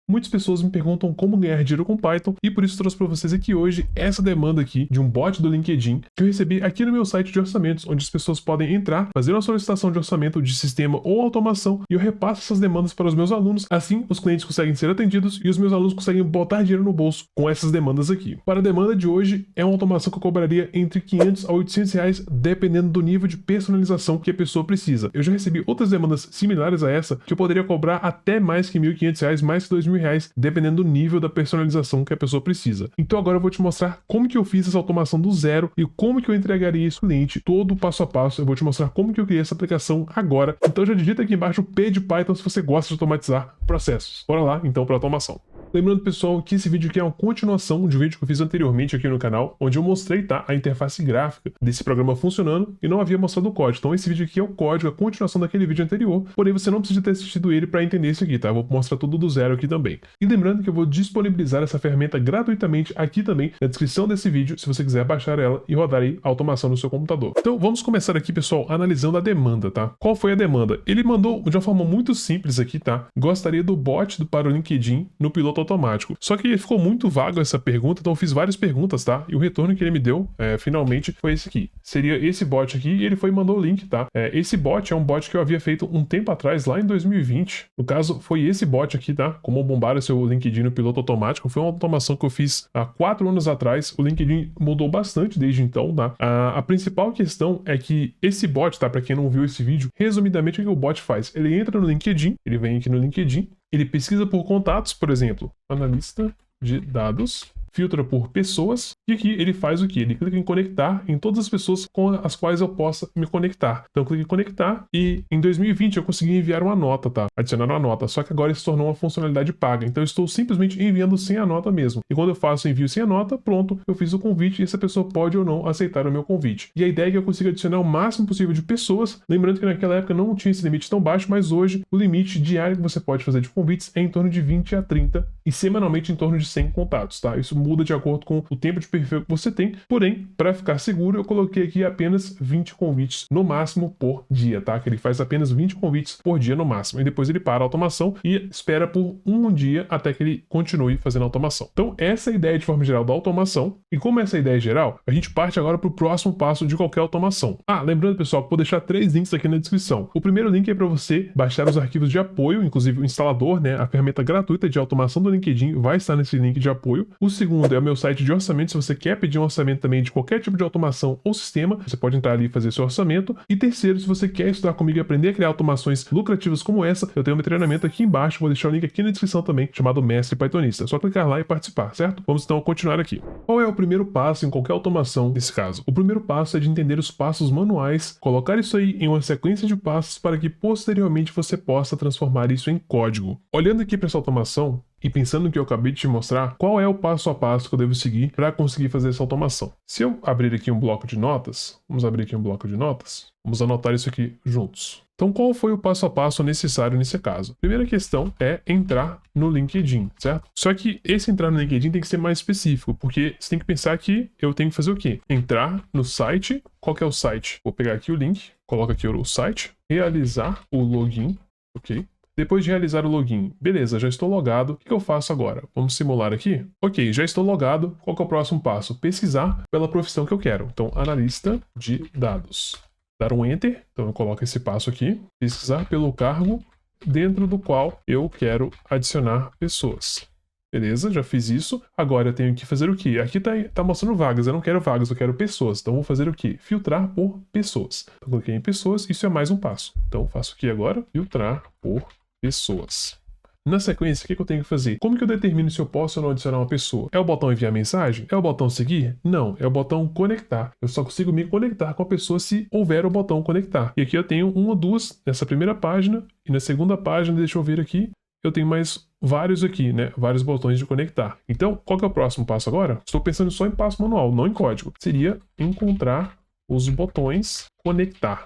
muitas pessoas me perguntam como ganhar dinheiro com Python e por isso trouxe para vocês aqui hoje essa demanda aqui de um bot do LinkedIn que eu recebi aqui no meu site de orçamentos, onde as pessoas podem entrar, fazer uma solicitação de orçamento de sistema ou automação e eu repasso essas demandas para os meus alunos. Assim, os clientes conseguem ser atendidos e os meus alunos conseguem botar dinheiro no bolso com essas demandas aqui. Para a demanda de hoje, é uma automação que eu cobraria entre 500 a 800 reais, dependendo do nível de personalização que a pessoa precisa. Eu já recebi outras demandas similares a essa, que eu poderia cobrar até mais que 1.500 reais, mais que 2.000 reais, dependendo do nível da personalização que a pessoa precisa. Então agora eu vou te mostrar como que eu fiz essa automação do zero e como que eu entregaria isso ao cliente, todo passo a passo. Eu vou te mostrar como que eu criei essa aplicação agora. Então já digita aqui embaixo o P de Python se você gosta de automatizar processos. Bora lá então para a automação. Lembrando, pessoal, que esse vídeo aqui é uma continuação de um vídeo que eu fiz anteriormente aqui no canal, onde eu mostrei, tá, a interface gráfica desse programa funcionando e não havia mostrado o código. Então esse vídeo aqui é o código, a continuação daquele vídeo anterior, porém você não precisa ter assistido ele para entender isso aqui, tá? Eu vou mostrar tudo do zero aqui também. E lembrando que eu vou disponibilizar essa ferramenta gratuitamente aqui também na descrição desse vídeo, se você quiser baixar ela e rodar aí a automação no seu computador. Então vamos começar aqui, pessoal, analisando a demanda, tá? Qual foi a demanda? Ele mandou de uma forma muito simples aqui, tá? Gostaria do bot para o LinkedIn no piloto automático. Só que ficou muito vago essa pergunta, então eu fiz várias perguntas, tá? E o retorno que ele me deu, finalmente, foi esse aqui. Seria esse bot aqui e ele foi e mandou o link, tá? Esse bot é um bot que eu havia feito um tempo atrás, lá em 2020. No caso, foi esse bot aqui, tá? Como bombar o seu LinkedIn no piloto automático. Foi uma automação que eu fiz há 4 anos atrás. O LinkedIn mudou bastante desde então, tá? A principal questão é que esse bot, tá? Para quem não viu esse vídeo, resumidamente o que o bot faz? Ele entra no LinkedIn, ele vem aqui no LinkedIn, ele pesquisa por contatos, por exemplo, analista de dados, filtra por pessoas, e aqui ele faz o que? Ele clica em conectar em todas as pessoas com as quais eu possa me conectar. Então clica em conectar e em 2020 eu consegui enviar uma nota, tá? Adicionar uma nota, só que agora isso se tornou uma funcionalidade paga. Então eu estou simplesmente enviando sem a nota mesmo. E quando eu faço o envio sem a nota, pronto, eu fiz o convite e essa pessoa pode ou não aceitar o meu convite. E a ideia é que eu consiga adicionar o máximo possível de pessoas, lembrando que naquela época não tinha esse limite tão baixo, mas hoje o limite diário que você pode fazer de convites é em torno de 20 a 30 e semanalmente em torno de 100 contatos, tá? Isso muda de acordo com o tempo de perfil que você tem, porém, para ficar seguro, eu coloquei aqui apenas 20 convites no máximo por dia, tá? Que ele faz apenas 20 convites por dia no máximo, e depois ele para a automação e espera por um dia até que ele continue fazendo a automação. Então, essa é a ideia de forma geral da automação, e como essa é a ideia geral, a gente parte agora para o próximo passo de qualquer automação. Lembrando, pessoal, que vou deixar 3 links aqui na descrição. O primeiro link é para você baixar os arquivos de apoio, inclusive o instalador, né? A ferramenta gratuita de automação do LinkedIn vai estar nesse link de apoio. O segundo é o meu site de orçamento. Se você quer pedir um orçamento também de qualquer tipo de automação ou sistema, você pode entrar ali e fazer seu orçamento. E terceiro, se você quer estudar comigo e aprender a criar automações lucrativas como essa, eu tenho meu treinamento aqui embaixo, vou deixar o link aqui na descrição também, chamado Mestre Pythonista. É só clicar lá e participar, certo? Vamos então continuar aqui. Qual é o primeiro passo em qualquer automação nesse caso? O primeiro passo é de entender os passos manuais, colocar isso aí em uma sequência de passos para que posteriormente você possa transformar isso em código. Olhando aqui para essa automação, e pensando no que eu acabei de te mostrar, qual é o passo a passo que eu devo seguir para conseguir fazer essa automação? Se eu abrir aqui um bloco de notas, vamos abrir aqui um bloco de notas, vamos anotar isso aqui juntos. Então, qual foi o passo a passo necessário nesse caso? Primeira questão é entrar no LinkedIn, certo? Só que esse entrar no LinkedIn tem que ser mais específico, porque você tem que pensar que eu tenho que fazer o quê? Entrar no site. Qual que é o site? Vou pegar aqui o link, coloco aqui o site, realizar o login, ok? Depois de realizar o login, beleza, já estou logado, o que eu faço agora? Vamos simular aqui? Ok, já estou logado, qual que é o próximo passo? Pesquisar pela profissão que eu quero. Então, analista de dados. Dar um Enter, então eu coloco esse passo aqui, pesquisar pelo cargo dentro do qual eu quero adicionar pessoas. Beleza, já fiz isso. Agora eu tenho que fazer o quê? Aqui tá mostrando vagas, eu não quero vagas, eu quero pessoas. Então vou fazer o quê? Filtrar por pessoas. Então coloquei em pessoas, isso é mais um passo. Então faço aqui agora, filtrar por pessoas. Na sequência, o que eu tenho que fazer? Como que eu determino se eu posso ou não adicionar uma pessoa? É o botão enviar mensagem? É o botão seguir? Não, é o botão conectar. Eu só consigo me conectar com a pessoa se houver o botão conectar. E aqui eu tenho uma ou duas nessa primeira página e na segunda página, deixa eu ver aqui, eu tenho mais vários aqui, né? Vários botões de conectar. Então, qual que é o próximo passo agora? Estou pensando só em passo manual, não em código. Seria encontrar os botões conectar.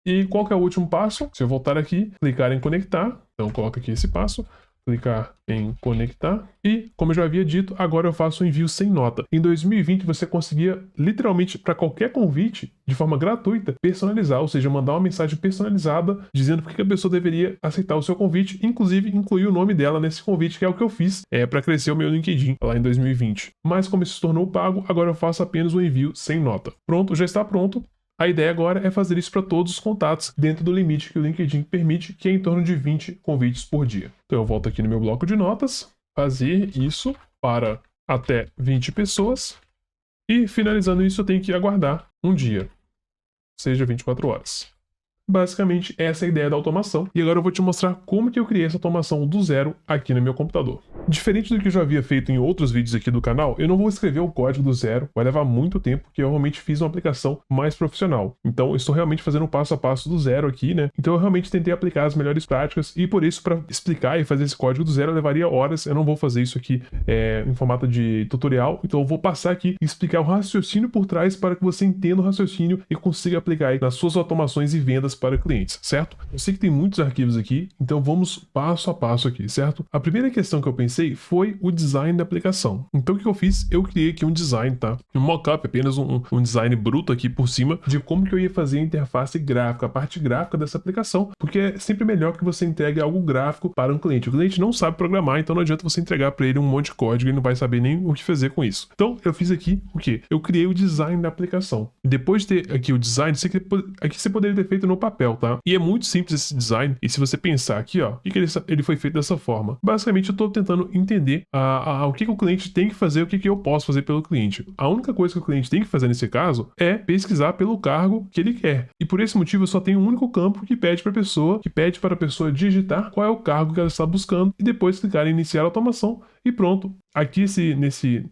E qual que é o último passo? Se eu voltar aqui, clicar em conectar, então coloca aqui esse passo, clicar em conectar e, como eu já havia dito, agora eu faço o envio sem nota. Em 2020 você conseguia literalmente para qualquer convite, de forma gratuita, personalizar, ou seja, mandar uma mensagem personalizada dizendo por que a pessoa deveria aceitar o seu convite, inclusive incluir o nome dela nesse convite, que é o que eu fiz para crescer o meu LinkedIn lá em 2020. Mas como isso se tornou pago, agora eu faço apenas o envio sem nota. Pronto, já está pronto. A ideia agora é fazer isso para todos os contatos dentro do limite que o LinkedIn permite, que é em torno de 20 convites por dia. Então eu volto aqui no meu bloco de notas, fazer isso para até 20 pessoas e finalizando isso eu tenho que aguardar um dia, seja 24 horas. Basicamente, essa é a ideia da automação. E agora eu vou te mostrar como que eu criei essa automação do zero aqui no meu computador. Diferente do que eu já havia feito em outros vídeos aqui do canal, eu não vou escrever o código do zero, vai levar muito tempo, porque eu realmente fiz uma aplicação mais profissional. Então, eu estou realmente fazendo o passo a passo do zero aqui, né? Então, eu realmente tentei aplicar as melhores práticas e por isso, para explicar e fazer esse código do zero, levaria horas. Eu não vou fazer isso aqui em formato de tutorial, então eu vou passar aqui e explicar o raciocínio por trás para que você entenda o raciocínio e consiga aplicar aí nas suas automações e vendas para clientes, certo? Eu sei que tem muitos arquivos aqui, então vamos passo a passo aqui, certo? A primeira questão que eu pensei foi o design da aplicação. Então o que eu fiz? Eu criei aqui um design, tá? Um mockup, apenas um design bruto aqui por cima de como que eu ia fazer a interface gráfica, a parte gráfica dessa aplicação, porque é sempre melhor que você entregue algo gráfico para um cliente. O cliente não sabe programar, então não adianta você entregar para ele um monte de código, ele não vai saber nem o que fazer com isso. Então eu fiz aqui o quê? Eu criei o design da aplicação. Depois de ter aqui o design, aqui você poderia ter feito no papel, tá? E é muito simples esse design, e se você pensar aqui, ó, o que ele foi feito dessa forma? Basicamente, eu estou tentando entender o que o cliente tem que fazer, o que eu posso fazer pelo cliente. A única coisa que o cliente tem que fazer nesse caso é pesquisar pelo cargo que ele quer. E por esse motivo, eu só tenho um único campo que pede para a pessoa digitar qual é o cargo que ela está buscando e depois clicar em iniciar a automação e pronto. Aqui nesse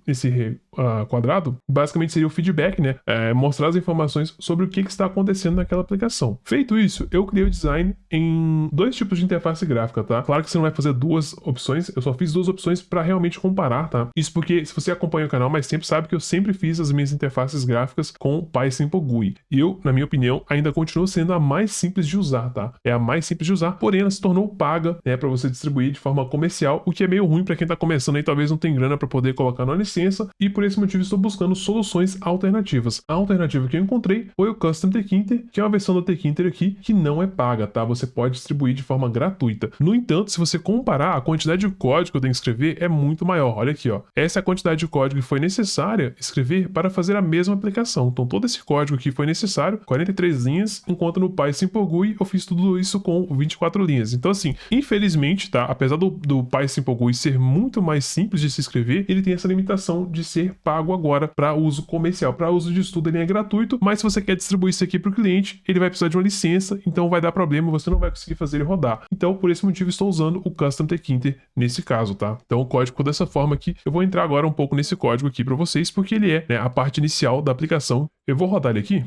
quadrado, basicamente seria o feedback, né? Mostrar as informações sobre o que está acontecendo naquela aplicação. Feito isso, eu criei o design em dois tipos de interface gráfica, tá? Claro que você não vai fazer duas opções, eu só fiz duas opções para realmente comparar, tá? Isso porque se você acompanha o canal mais tempo, sabe que eu sempre fiz as minhas interfaces gráficas com PySimple GUI. E eu, na minha opinião, ainda continuo sendo a mais simples de usar, tá? É a mais simples de usar, porém ela se tornou paga, né? Para você distribuir de forma comercial, o que é meio ruim para quem tá começando aí, talvez não tenha grana para poder colocar na licença, e por esse motivo estou buscando soluções alternativas. A alternativa que eu encontrei foi o Custom Tkinter, que é uma versão do Tkinter aqui que não é paga, tá? Você pode distribuir de forma gratuita. No entanto, se você comparar, a quantidade de código que eu tenho que escrever é muito maior. Olha aqui, ó. Essa é a quantidade de código que foi necessária escrever para fazer a mesma aplicação. Então todo esse código aqui foi necessário, 43 linhas, enquanto no PySimple GUI eu fiz tudo isso com 24 linhas. Então assim, infelizmente, tá? Apesar do PySimple GUI ser muito mais simples de se escrever, ele tem essa limitação de ser pago agora para uso comercial. Para uso de estudo ele é gratuito, mas se você quer distribuir isso aqui para o cliente, ele vai precisar de uma licença, então vai dar problema, você não vai conseguir fazer ele rodar. Então, por esse motivo, estou usando o Custom Tkinter nesse caso, tá? Então, o código ficou dessa forma aqui. Eu vou entrar agora um pouco nesse código aqui para vocês, porque ele é, né, a parte inicial da aplicação. Eu vou rodar ele aqui.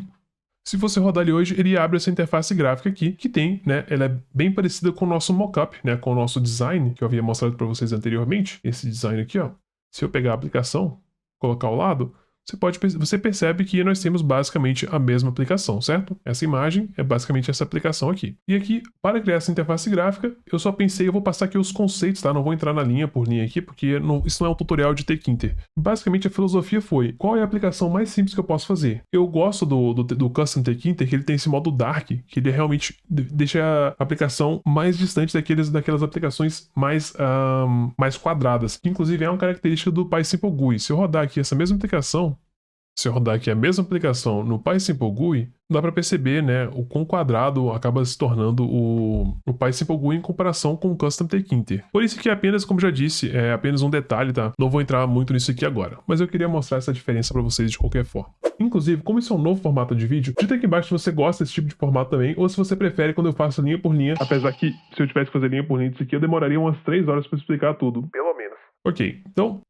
Se você rodar ele hoje, ele abre essa interface gráfica aqui, que tem, né, ela é bem parecida com o nosso mockup, né, com o nosso design, que eu havia mostrado para vocês anteriormente. Esse design aqui, ó. Se eu pegar a aplicação, colocar ao lado, você percebe que nós temos basicamente a mesma aplicação, certo? Essa imagem é basicamente essa aplicação aqui. E aqui, para criar essa interface gráfica, eu só pensei, eu vou passar aqui os conceitos, tá? Não vou entrar na linha por linha aqui, porque isso não é um tutorial de Tkinter. Basicamente, a filosofia foi, qual é a aplicação mais simples que eu posso fazer? Eu gosto do Custom Tkinter, que ele tem esse modo Dark, que ele realmente deixa a aplicação mais distante daquelas aplicações mais quadradas, que inclusive é uma característica do PySimple GUI. Se eu rodar aqui essa mesma aplicação, se eu rodar aqui a mesma aplicação no PySimple GUI, dá para perceber, né, o quão quadrado acaba se tornando o PySimple GUI em comparação com o Custom Tkinter. Por isso que apenas, como já disse, é apenas um detalhe, tá? Não vou entrar muito nisso aqui agora, mas eu queria mostrar essa diferença para vocês de qualquer forma. Inclusive, como isso é um novo formato de vídeo, digita aqui embaixo se você gosta desse tipo de formato também, ou se você prefere quando eu faço linha por linha, apesar que se eu tivesse que fazer linha por linha disso aqui, eu demoraria umas 3 horas para explicar tudo, pelo menos. Ok, então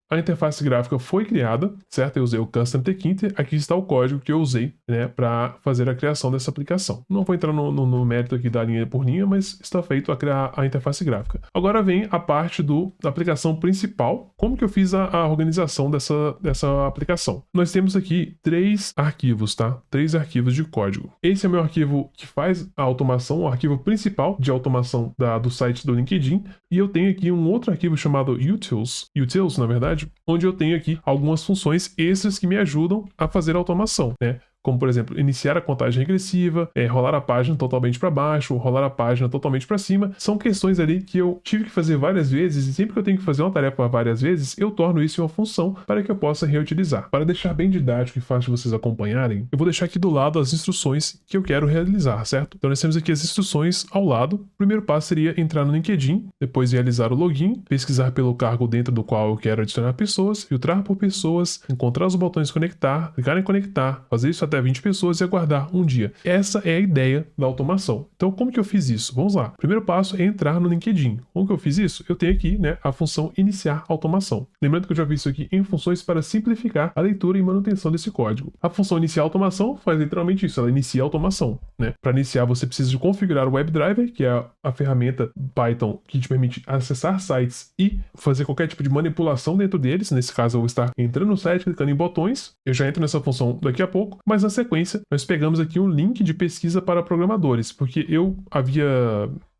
A interface gráfica foi criada, certo? Eu usei o Custom Tkinter, aqui está o código que eu usei, né, para fazer a criação dessa aplicação. Não vou entrar no mérito aqui da linha por linha, mas está feito a criar a interface gráfica. Agora vem a parte da aplicação principal. Como que eu fiz a organização dessa aplicação? Nós temos aqui 3 arquivos, tá? 3 arquivos de código. Esse é o meu arquivo que faz a automação, o arquivo principal de automação do site do LinkedIn, e eu tenho aqui um outro arquivo chamado utils, na verdade, onde eu tenho aqui algumas funções extras que me ajudam a fazer a automação, né? Como, por exemplo, iniciar a contagem regressiva, rolar a página totalmente para baixo, rolar a página totalmente para cima. São questões ali que eu tive que fazer várias vezes, e sempre que eu tenho que fazer uma tarefa várias vezes, eu torno isso em uma função para que eu possa reutilizar. Para deixar bem didático e fácil de vocês acompanharem, eu vou deixar aqui do lado as instruções que eu quero realizar, certo? Então nós temos aqui as instruções ao lado. O primeiro passo seria entrar no LinkedIn, depois realizar o login, pesquisar pelo cargo dentro do qual eu quero adicionar pessoas, filtrar por pessoas, encontrar os botões conectar, clicar em conectar, fazer isso até 20 pessoas e aguardar um dia. Essa é a ideia da automação. Então, como que eu fiz isso? Vamos lá. O primeiro passo é entrar no LinkedIn. Como que eu fiz isso? Eu tenho aqui, né, a função iniciar automação. Lembrando que eu já vi isso aqui em funções para simplificar a leitura e manutenção desse código. A função iniciar automação faz literalmente isso, ela inicia a automação, né? Para iniciar, você precisa de configurar o WebDriver, que é a ferramenta Python que te permite acessar sites e fazer qualquer tipo de manipulação dentro deles. Nesse caso, eu vou estar entrando no site, clicando em botões. Eu já entro nessa função daqui a pouco, mas na sequência nós pegamos aqui um link de pesquisa para programadores, porque eu havia...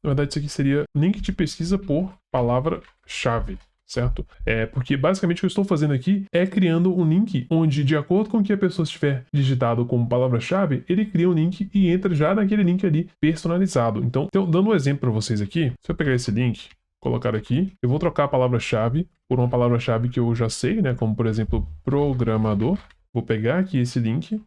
Na verdade, isso aqui seria link de pesquisa por palavra-chave, certo? Porque basicamente o que eu estou fazendo aqui é criando um link onde, de acordo com o que a pessoa estiver digitado como palavra-chave, ele cria um link e entra já naquele link ali personalizado. Então dando um exemplo para vocês aqui, se eu pegar esse link, colocar aqui, eu vou trocar a palavra-chave por uma palavra-chave que eu já sei, né? Como, por exemplo, programador. Vou pegar aqui esse link,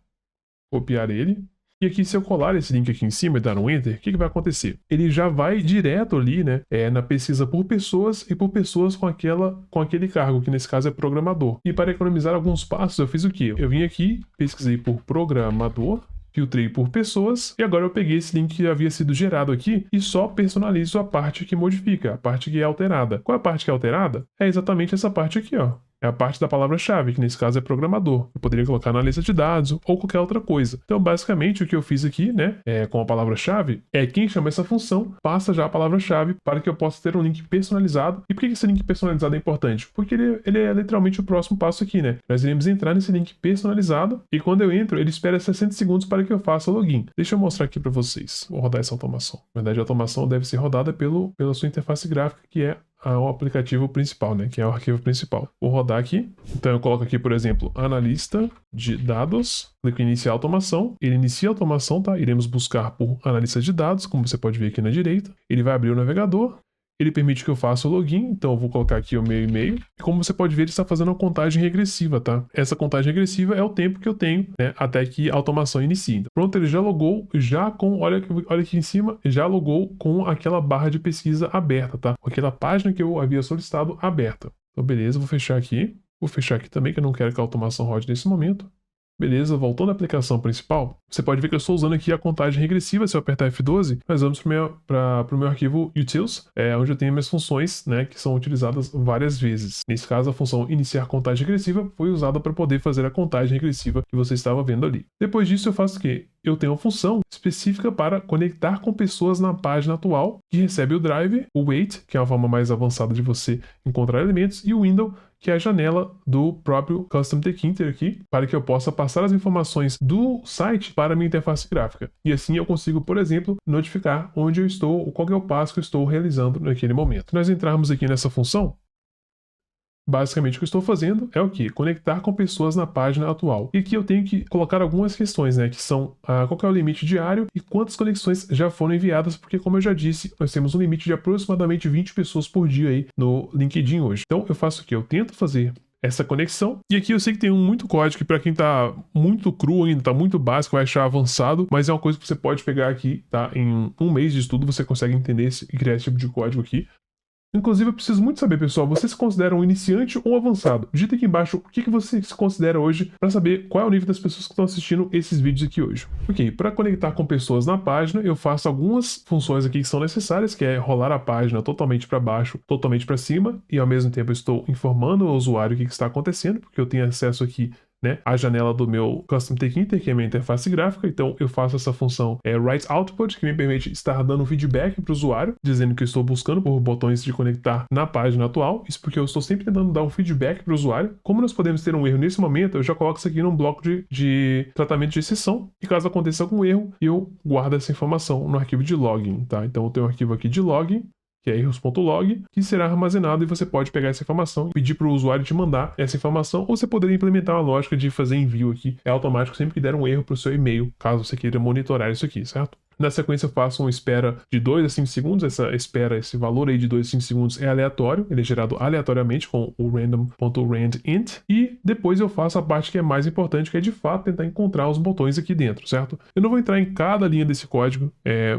copiar ele, e aqui se eu colar esse link aqui em cima e dar um enter, o que vai acontecer? Ele já vai direto ali, né, na pesquisa por pessoas e por pessoas com aquele cargo, que nesse caso é programador. E para economizar alguns passos, eu fiz o quê? Eu vim aqui, pesquisei por programador, filtrei por pessoas, e agora eu peguei esse link que havia sido gerado aqui e só personalizo a parte que modifica, a parte que é alterada. Qual é a parte que é alterada? É exatamente essa parte aqui, ó. É a parte da palavra-chave, que nesse caso é programador. Eu poderia colocar na lista de dados ou qualquer outra coisa. Então, basicamente, o que eu fiz aqui, né, com a palavra-chave, é quem chama essa função passa já a palavra-chave para que eu possa ter um link personalizado. E por que esse link personalizado é importante? Porque ele é literalmente o próximo passo aqui, né? Nós iremos entrar nesse link personalizado e quando eu entro, ele espera 60 segundos para que eu faça o login. Deixa eu mostrar aqui para vocês. Vou rodar essa automação. Na verdade, a automação deve ser rodada pela sua interface gráfica, que é o aplicativo principal, né, que é o arquivo principal. Vou rodar aqui. Então eu coloco aqui, por exemplo, analista de dados, clico em iniciar automação, ele inicia a automação, tá? Iremos buscar por analista de dados, como você pode ver aqui na direita. Ele vai abrir o navegador. Ele permite que eu faça o login, então eu vou colocar aqui o meu e-mail. E como você pode ver, ele está fazendo uma contagem regressiva, tá? Essa contagem regressiva é o tempo que eu tenho, né, até que a automação inicie. Pronto, ele já logou, já com, olha aqui em cima, já logou com aquela barra de pesquisa aberta, tá? Com aquela página que eu havia solicitado aberta. Então, beleza, vou fechar aqui. Vou fechar aqui também, que eu não quero que a automação rode nesse momento. Beleza, voltando à aplicação principal, você pode ver que eu estou usando aqui a contagem regressiva. Se eu apertar F12, nós vamos para o meu arquivo utils, onde eu tenho minhas funções, né, que são utilizadas várias vezes. Nesse caso, a função iniciar contagem regressiva foi usada para poder fazer a contagem regressiva que você estava vendo ali. Depois disso, eu faço o quê? Eu tenho uma função específica para conectar com pessoas na página atual, que recebe o drive, o wait, que é uma forma mais avançada de você encontrar elementos, e o window, que é a janela do próprio Custom Tkinter aqui, para que eu possa passar as informações do site para a minha interface gráfica. E assim eu consigo, por exemplo, notificar onde eu estou, qual é o passo que eu estou realizando naquele momento. Se nós entrarmos aqui nessa função, basicamente o que eu estou fazendo é o que? Conectar com pessoas na página atual. E aqui eu tenho que colocar algumas questões, né? Que são qual que é o limite diário e quantas conexões já foram enviadas, porque como eu já disse, nós temos um limite de aproximadamente 20 pessoas por dia aí no LinkedIn hoje. Então eu faço o que? Eu tento fazer essa conexão. E aqui eu sei que tem muito código que para quem tá muito cru ainda, tá muito básico, vai achar avançado, mas é uma coisa que você pode pegar aqui, tá? Em um mês de estudo você consegue entender e criar esse tipo de código aqui. Inclusive, eu preciso muito saber, pessoal, você se considera um iniciante ou avançado? Digita aqui embaixo o que você se considera hoje para saber qual é o nível das pessoas que estão assistindo esses vídeos aqui hoje. Ok, para conectar com pessoas na página, eu faço algumas funções aqui que são necessárias, que é rolar a página totalmente para baixo, totalmente para cima, e ao mesmo tempo eu estou informando o usuário o que está acontecendo, porque eu tenho acesso aqui, né, a janela do meu Custom Take Inter, que é a minha interface gráfica. Então eu faço essa função Write Output, que me permite estar dando feedback para o usuário, dizendo que eu estou buscando por botões de conectar na página atual. Isso porque eu estou sempre tentando dar um feedback para o usuário. Como nós podemos ter um erro nesse momento, eu já coloco isso aqui num bloco de tratamento de exceção, e caso aconteça algum erro, eu guardo essa informação no arquivo de login, tá? Então eu tenho um arquivo aqui de login, que é erros.log, que será armazenado e você pode pegar essa informação e pedir para o usuário te mandar essa informação, ou você poderia implementar uma lógica de fazer envio aqui, é automático sempre que der um erro para o seu e-mail, caso você queira monitorar isso aqui, certo? Na sequência eu faço uma espera de 2 a 5 segundos, essa espera, esse valor aí de 2 a 5 segundos é aleatório, ele é gerado aleatoriamente com o random.randint, e depois eu faço a parte que é mais importante, que é de fato tentar encontrar os botões aqui dentro, certo? Eu não vou entrar em cada linha desse código,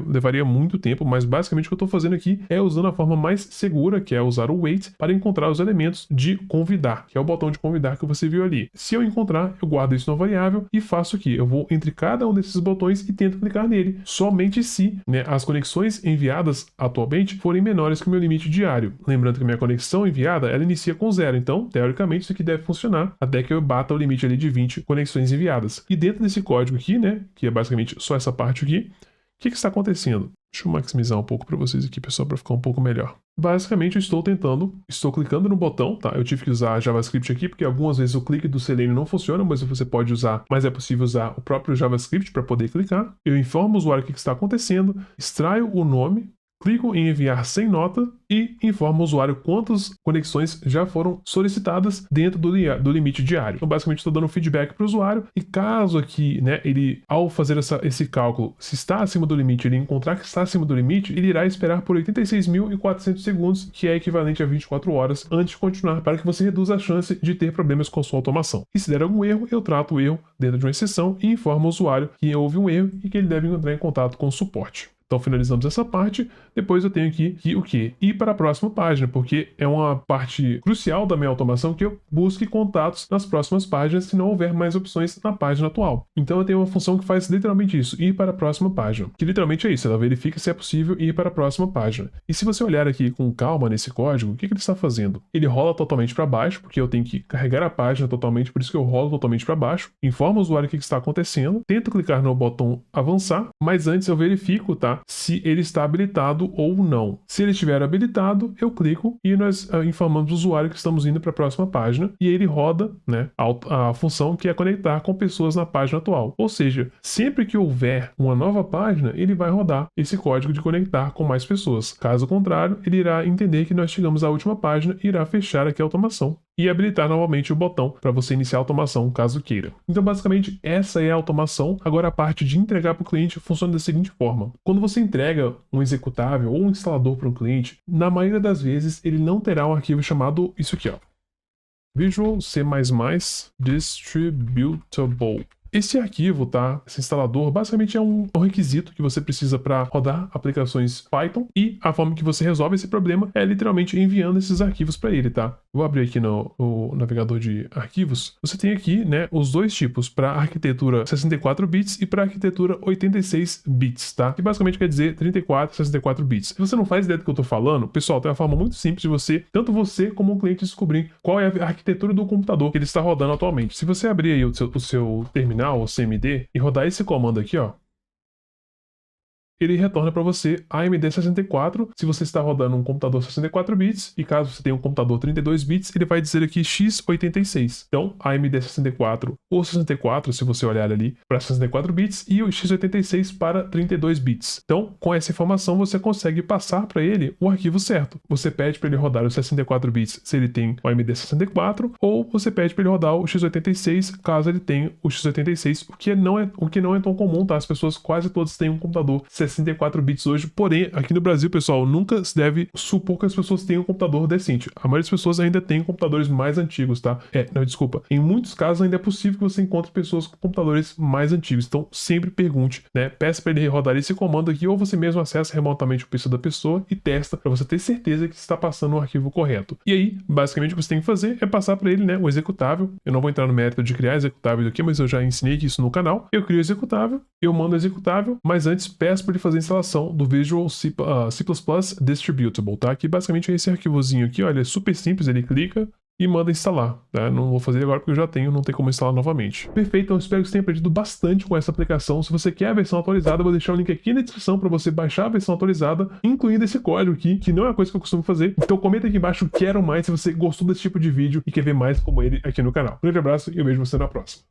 levaria muito tempo, mas basicamente o que eu estou fazendo aqui é usando a forma mais segura, que é usar o wait, para encontrar os elementos de convidar, que é o botão de convidar que você viu ali. Se eu encontrar, eu guardo isso na variável e faço aqui, eu vou entre cada um desses botões e tento clicar nele, somente se, né, as conexões enviadas atualmente forem menores que o meu limite diário. Lembrando que a minha conexão enviada, ela inicia com 0, então, teoricamente, isso aqui deve funcionar até que eu bata o limite ali de 20 conexões enviadas. E dentro desse código aqui, né, que é basicamente só essa parte aqui, o que está acontecendo? Deixa eu maximizar um pouco para vocês aqui, pessoal, para ficar um pouco melhor. Basicamente, eu estou clicando no botão, tá? Eu tive que usar JavaScript aqui, porque algumas vezes o clique do Selenium não funciona, mas você pode usar, mas é possível usar o próprio JavaScript para poder clicar. Eu informo o usuário o que está acontecendo, extraio o nome, clico em enviar sem nota e informo o usuário quantas conexões já foram solicitadas dentro do limite diário. Então, basicamente, estou dando feedback para o usuário e caso aqui, né, ele, ao fazer esse cálculo, se está acima do limite, ele encontrar que está acima do limite, ele irá esperar por 86.400 segundos, que é equivalente a 24 horas, antes de continuar, para que você reduza a chance de ter problemas com sua automação. E se der algum erro, eu trato o erro dentro de uma exceção e informo o usuário que houve um erro e que ele deve entrar em contato com o suporte. Então finalizamos essa parte, depois eu tenho aqui o quê? Ir para a próxima página, porque é uma parte crucial da minha automação que eu busque contatos nas próximas páginas se não houver mais opções na página atual. Então eu tenho uma função que faz literalmente isso, ir para a próxima página, que literalmente é isso, ela verifica se é possível ir para a próxima página. E se você olhar aqui com calma nesse código, o que ele está fazendo? Ele rola totalmente para baixo, porque eu tenho que carregar a página totalmente, por isso que eu rolo totalmente para baixo, informo o usuário o que está acontecendo, tento clicar no botão avançar, mas antes eu verifico, tá? Se ele está habilitado ou não. Se ele estiver habilitado, eu clico e nós informamos o usuário que estamos indo para a próxima página e ele roda, né, a função que é conectar com pessoas na página atual. Ou seja, sempre que houver uma nova página, ele vai rodar esse código de conectar com mais pessoas. Caso contrário, ele irá entender que nós chegamos à última página e irá fechar aqui a automação e habilitar novamente o botão para você iniciar a automação, caso queira. Então, basicamente, essa é a automação. Agora, a parte de entregar para o cliente funciona da seguinte forma. Quando você entrega um executável ou um instalador para um cliente, na maioria das vezes, ele não terá um arquivo chamado isso aqui, ó, Visual C++ Distributable. Esse arquivo, tá? Esse instalador, basicamente é um requisito que você precisa para rodar aplicações Python e a forma que você resolve esse problema é literalmente enviando esses arquivos para ele, tá? Vou abrir aqui no navegador de arquivos. Você tem aqui, né, os dois tipos, para arquitetura 64 bits e para arquitetura 86 bits, tá? Que basicamente quer dizer 34 e 64 bits. Se você não faz ideia do que eu tô falando, pessoal, tem uma forma muito simples de você, tanto você como o cliente, descobrir qual é a arquitetura do computador que ele está rodando atualmente. Se você abrir aí o seu terminal, o CMD, e rodar esse comando aqui, ó, ele retorna para você AMD64 se você está rodando um computador 64 bits e caso você tenha um computador 32 bits, ele vai dizer aqui x86. Então, AMD64 ou 64, se você olhar ali, para 64 bits e o x86 para 32 bits. Então, com essa informação, você consegue passar para ele o arquivo certo. Você pede para ele rodar os 64 bits se ele tem o AMD64 ou você pede para ele rodar o x86 caso ele tenha o x86, o que não é tão comum, tá? As pessoas quase todas têm um computador 64 64 bits hoje, porém, aqui no Brasil, pessoal, nunca se deve supor que as pessoas tenham um computador decente. A maioria das pessoas ainda tem computadores mais antigos, tá? Não, desculpa. Em muitos casos ainda é possível que você encontre pessoas com computadores mais antigos, então sempre pergunte, né? Peça para ele rodar esse comando aqui, ou você mesmo acessa remotamente o PC da pessoa e testa para você ter certeza que está passando o arquivo correto. E aí, basicamente, o que você tem que fazer é passar para ele, né, o executável. Eu não vou entrar no mérito de criar executáveis aqui, mas eu já ensinei isso no canal. Eu crio o executável, eu mando o executável, mas antes peço para ele fazer a instalação do Visual C++ Distributable, tá? Que basicamente é esse arquivozinho aqui, olha, é super simples, ele clica e manda instalar, tá? Não vou fazer agora porque eu já tenho, não tem como instalar novamente. Perfeito, então espero que você tenha aprendido bastante com essa aplicação. Se você quer a versão atualizada, eu vou deixar o link aqui na descrição para você baixar a versão atualizada, incluindo esse código aqui, que não é uma coisa que eu costumo fazer. Então comenta aqui embaixo, quero mais, se você gostou desse tipo de vídeo e quer ver mais como ele aqui no canal. Um grande abraço e eu vejo você na próxima.